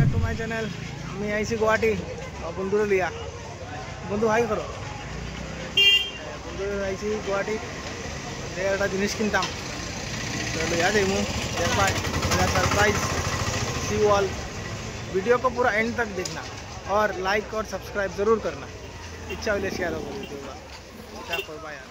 Back to my channel. আমি আইছি গুয়াহাটি বন্ধুরে লিয়া। বন্ধু হাই করো। বন্ধু আইছি গুয়াহাটি একটা জিনিস কিনতাম लिया देमू मेरा सरप्राइज सी ऑल। वीडियो को पूरा एंड तक देखना और लाइक और सब्सक्राइब ज़रूर करना। इच्छा वाले शेयर होगा यार।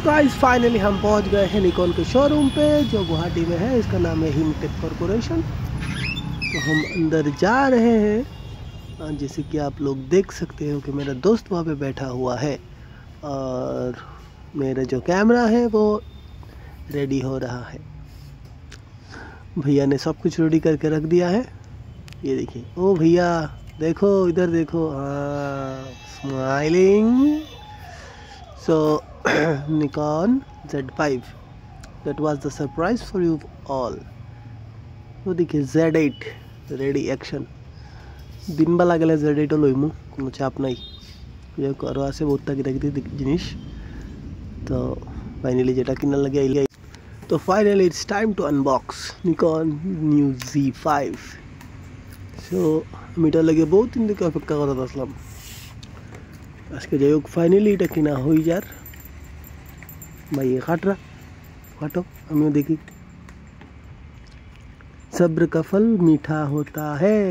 गाइस फाइनली हम पहुंच गए हैं निकॉन के शोरूम पे जो गुवाहाटी में है। इसका नाम है हिमटेक कॉरपोरेशन। तो हम अंदर जा रहे हैं। जैसे कि आप लोग देख सकते हो कि मेरा दोस्त वहाँ पे बैठा हुआ है और मेरा जो कैमरा है वो रेडी हो रहा है। भैया ने सब कुछ रेडी करके रख दिया है। ये देखिए, ओ भैया देखो, इधर देखो, हाँ smiling. So Nikon Z5 that was the surprise for you all। वो देखिए Z8 रेडी एक्शन। दिन बाला गले Z8 लइमु कोनो चाप नहीं। ये करो आसे बहुत तक रखी जिनिस। तो फाइनली जेटा किना लगे आइले। तो finally it's time to unbox Nikon new Z5। So मीटर लगे बहुत दिन থেকে অপেক্ষা করতে আসলাম। আজকে যাই হোক ফাইনালি এটা কিনা হই যার। भाई ये काटो हमें देखी। सब्र का फल मीठा होता है।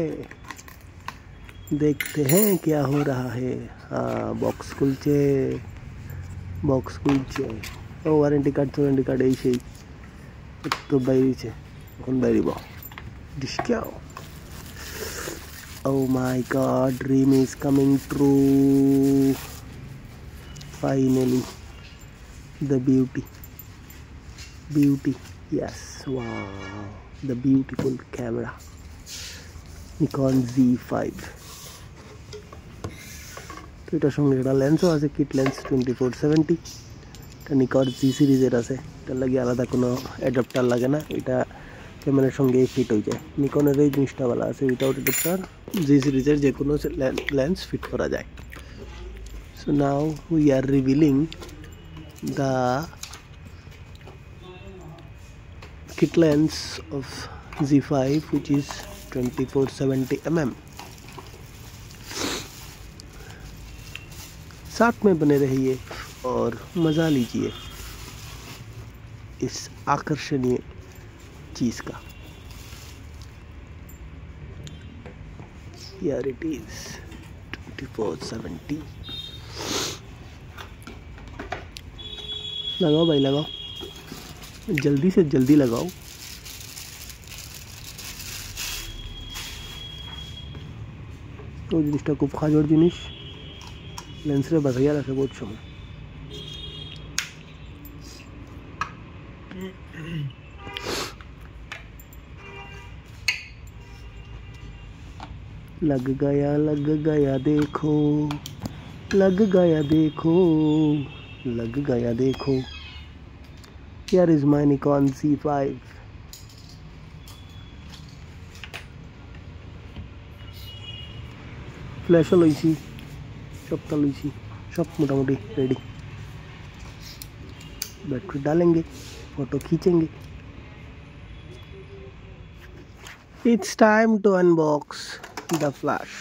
देखते हैं क्या हो रहा है। हाँ बॉक्स खुलचे ओ वारंटी कार्ड ऐसे तो বাইরেছে এখন বাইরিব ডিশ क्या। Oh my god, dream is coming true finally। The beauty, yes, wow, the beautiful camera Nikon Z5। तो এটার সঙ্গে একটা লেন্সও আছে, কিট লেন্স 2470। এটা Nikon Z সিরিজের আছে। এটা লাগে আলাদা কোনো অ্যাডাপ্টার লাগে না, এটা ক্যামেরার সঙ্গেই ফিট হয়ে যায়। নিকনের এই জিনিসটা ভালো আছে, উইদাউট অ্যাডাপ্টার Z সিরিজের যে কোনো লেন্স ফিট করা যায়। So now we are revealing the kit lens of Z5 which is 2470 mm। साथ में बने रहिए और मज़ा लीजिए इस आकर्षणीय चीज़ का। Here it is 2470। लगाओ भाई लगाओ, जल्दी से जल्दी लगाओ। तो जिनिसटा खूब खाजोर जिनिस लेंस रे बाजाइया राखे बहुत समय। लग गया देखो, लग गया देखो, लग गया देखो। Here is my Nikon Z5। Flash लईছি, सबटा लईছি, सब मोटामुटी रेडी। बैटरी डालेंगे, फोटो खींचेंगे। It's time to unbox the Flash,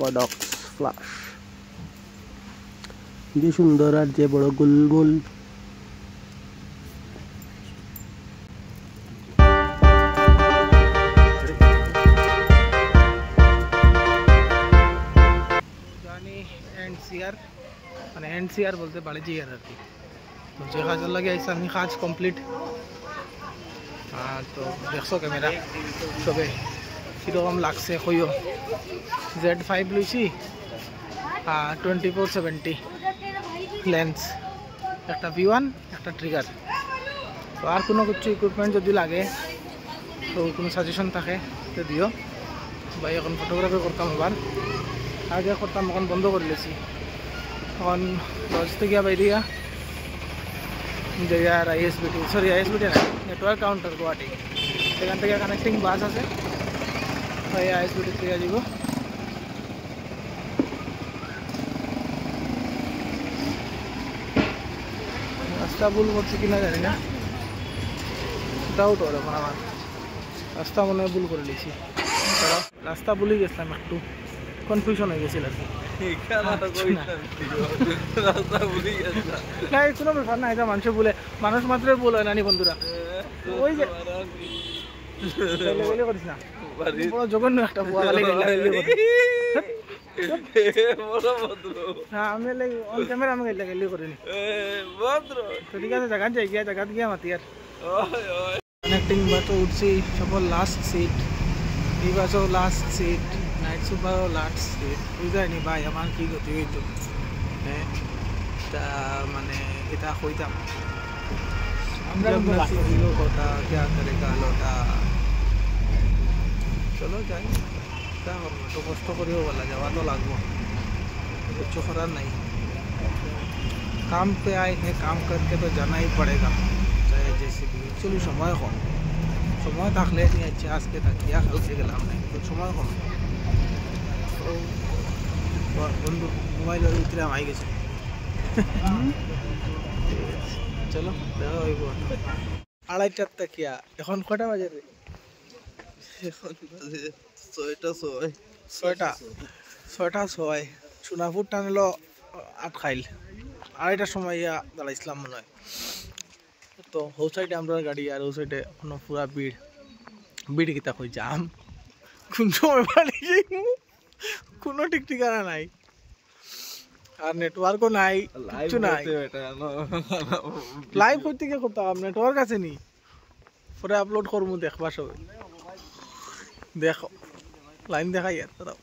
Godox Flash। যে সুন্দর আর যে বড় গোলগোল। এনসিআর বলতে পারে যে আর কি তো যে কাজের লাগে আইসা আমি কাজ কমপ্লিট তো দেখছো ক্যামেরা সবে কীরকম লাগছে কইও Z5 লইছি 2470 লেন্স একটা V1 একটা ট্রিগার তো আর কোনো কিছু ইকুইপমেন্ট যদি লাগে তো কোনো সাজেশন থাকে তো দিও ভাই এখন ফটোগ্রাফি করতাম আবার আগে করতাম এখন বন্ধ করে লেছি এখন লজ থেকে বাইরিয়া যাইয়ার ISBT সরি ISBT না নেটওয়ার্ক কাউন্টার গুয়াহাটি সেখান থেকে কানেক্টিং বাস আছে ভাই ISBT থেকে যাব রাস্তা ভুল করছি কিনা জানি না ডাউট হলো আমার রাস্তা মনে হয় ভুল করে লিছি রাস্তা ভুলে গেছিলাম একটু কনফিউশন হয়ে গেছিল আর কি না কোনো ব্যাপার না এটা মানুষ বলে মানুষ মাত্রই ভুল হয় নানি বন্ধুরা ওই যে করিস না বড় জঘন্য একটা বুয়া আমি অন ক্যামেরা আমি গাইলে করিনি তো ঠিক আছে জায়গা যাই গিয়া জায়গা গিয়া মাতি আর কানেক্টিং বাসও উঠছি সফল লাস্ট সিট এই বাসও লাস্ট সিট নাইট সুপারও লাস্ট সিট বুঝায়নি ভাই আমার কি গতি হইতো হ্যাঁ তা মানে এটা কইতাম কথা क्या करेगा लोटा चलो যাই তা তো কষ্ট করিও বলা যাওয়া তো লাগবো কিছু করার নাই काम पे आए हैं काम करके तो जाना ही पड़ेगा चाहे जैसे भी चलो সময় কম সময় থাকলে নিয়ে যাচ্ছে আজকে থাকিয়া কালকে গেলাম না তো সময় কম তো বন্ধু মোবাইলের ভিতরে আই গেছে চলো দেখা হইব 2:30টার তাকিয়া এখন কটা বাজে রে এখন 6টা 6 সোনাপুর টানেলো 8 খাইল 2:30টার সময় দাঁড়াইছিলাম মনে হয় তো হো সাইডে আমরা গাড়ি আর ও সাইডে কোনো পুরা ভিড় কিতা কই জাম কোন সময় বাড়ি যাই কোনো ঠিক ঠিকানা নাই আর নেটওয়ার্কও নাই কিছু নাই লাইভ করতে গিয়ে করতাম নেটওয়ার্ক আছে নি পরে আপলোড করবো দেখবা সবাই দেখো লাইন দেখাই আর তারাও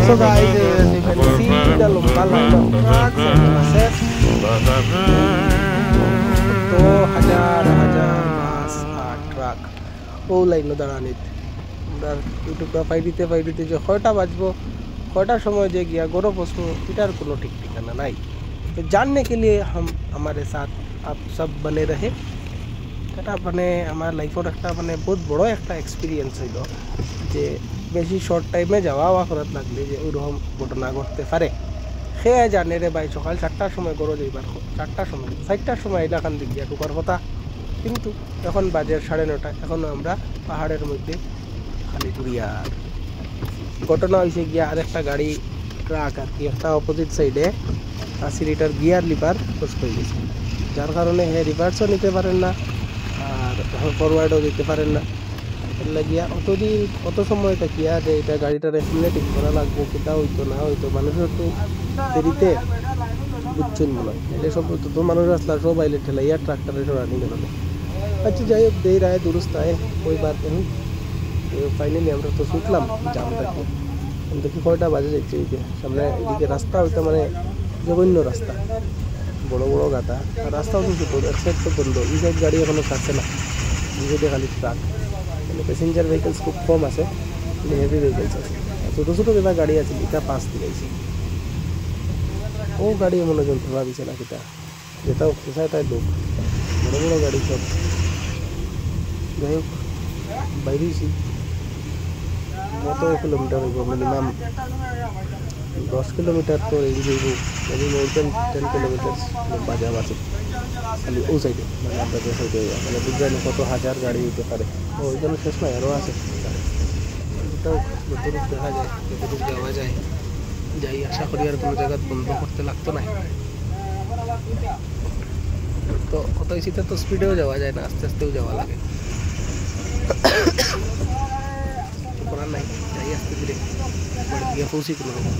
So guys, you can see the local line of trucks and buses. 2000 bus truck. Oh, line দাঁড়ানিত আমরা ইউটিউবটা পাইদিতে যে কয়টা বাজবো কয়টার সময় যে গিয়া গরো প্রশ্ন এটার কোনো ঠিক ঠিকানা নাই तो जानने के लिए हम हमारे साथ आप सब बने रहे এটা মানে আমার লাইফের একটা মানে বহুত বড় একটা এক্সপিরিয়েন্স হইল যে বেশি শর্ট টাইমে যাওয়া করার লাগলে যে ওইরকম ঘটনা ঘটতে পারে সে জানে রে ভাই সকাল 4টার সময় গরো যাইবার 4টার সময় এলাকান দিক গিয়া ঢুকার কথা কিন্তু এখন বাজে 9:30 এখনো আমরা পাহাড়ের মধ্যে খালি ঘুরিয়া ঘটনা হয়েছে গিয়া আরেকটা গাড়ি ট্রাক আর কি একটা অপোজিট সাইডে 80 লিটার গিয়ার লিভার খোঁজ করে গেছে যার কারণে হ্যাঁ রিভার্সও নিতে পারেন না আর ফরওয়ার্ডও দিতে পারেন না। এর লাগিয়া অত সময় থাকিয়া যে এটা গাড়িটা রেফিনে ঠিক করা লাগবো সেটা হইতো না হইতো মানুষের একটু দেরিতে বুঝছেন মনে হয় এটা সব তো মানুষ আসলা সব আইলে ঠেলাইয়া ট্রাক্টরে সরানি গেল। আচ্ছা যাই হোক দেই রায় দুরুস্ত আয় ওই বাদ দেখুন ফাইনালি আমরা তো ছুটলাম জাম থাকি দেখি কয়টা বাজে যাচ্ছে এই যে সামনে এদিকে রাস্তা হইতো মানে জঘন্য রাস্তা বড় বড় গাতা আর রাস্তাও তো ছোটো এক সাইড তো বন্ধ এই সাইড গাড়ি এখনো ছাড়ছে না এই সাইডে খালি ট্রাক মানে প্যাসেঞ্জার ভেহিকলস খুব কম আছে কিন্তু হেভি ভেহিকলস আছে ছোটো ছোটো যেটা গাড়ি আছে এটা পাঁচ দিয়েছে ও গাড়ি মনে চলতে ভাবিছে না সেটা যেটা কোথায় তাই লোক বড় বড় গাড়ি সব। যাই হোক বাইরেছি কত কিলোমিটার হইব মিনিমাম 10 কিলোমিটার তো রেঞ্জ হইব মানে মোর দেন 10 কিলোমিটার বাজার আছে খালি ও সাইডে মানে আমরা যে সাইডে মানে বুঝলেন কত হাজার গাড়ি হইতে পারে ও ওইখানে শেষ নয় আরও আছে এটাও যতটুকু দেখা যায় যতটুকু যাওয়া যায় যাই আশা করি আর কোনো জায়গা বন্ধ করতে লাগতো না। তো কত ইসিতে তো স্পিডেও যাওয়া যায় না আস্তে আস্তেও যাওয়া লাগে করার নাই যাই আস্তে ধীরে গিয়ে পৌঁছি কোনো রকম।